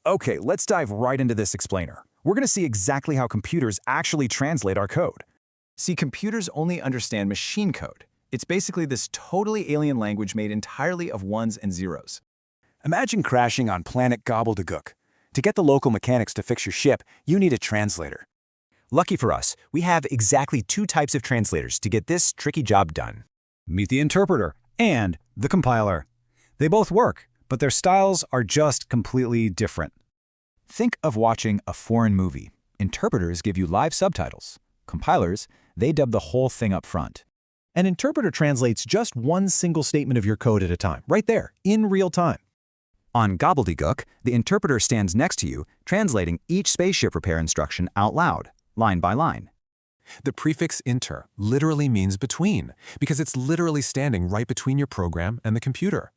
Okay, let's dive right into this explainer. We're going to see exactly how computers actually translate our code. See, computers only understand machine code. It's basically this totally alien language made entirely of ones and zeros. Imagine crashing on planet Gobbledygook. To get the local mechanics to fix your ship, you need a translator. Lucky for us, we have exactly two types of translators to get this tricky job done. Meet the interpreter and the compiler. They both work, but their styles are just completely different. Think of watching a foreign movie. Interpreters give you live subtitles. Compilers, they dub the whole thing up front. An interpreter translates just one single statement of your code at a time, right there, in real time. On Gobbledygook, the interpreter stands next to you, translating each spaceship repair instruction out loud, line by line. The prefix inter literally means between, because it's literally standing right between your program and the computer.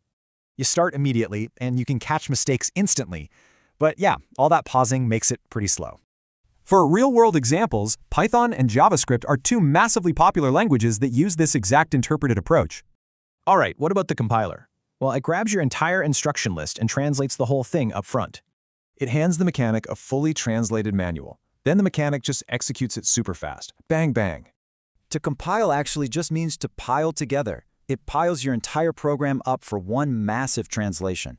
You start immediately, and you can catch mistakes instantly. But yeah, all that pausing makes it pretty slow. For real-world examples, Python and JavaScript are two massively popular languages that use this exact interpreted approach. All right, what about the compiler? Well, it grabs your entire instruction list and translates the whole thing up front. It hands the mechanic a fully translated manual. Then the mechanic just executes it super fast. Bang, bang. To compile actually just means to pile together. It piles your entire program up for one massive translation.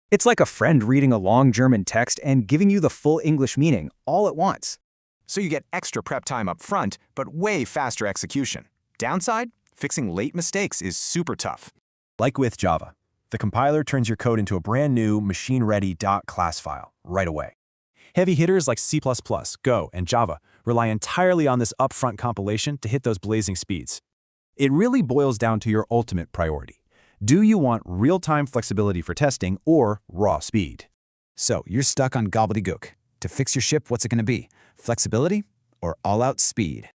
It's like a friend reading a long German text and giving you the full English meaning all at once. So you get extra prep time up front, but way faster execution. Downside? Fixing late mistakes is super tough. Like with Java, the compiler turns your code into a brand new machine-ready .class file right away. Heavy hitters like C++, Go, and Java rely entirely on this upfront compilation to hit those blazing speeds. It really boils down to your ultimate priority. Do you want real-time flexibility for testing or raw speed? So you're stuck on Gobbledygook. To fix your ship, what's it going to be? Flexibility or all-out speed?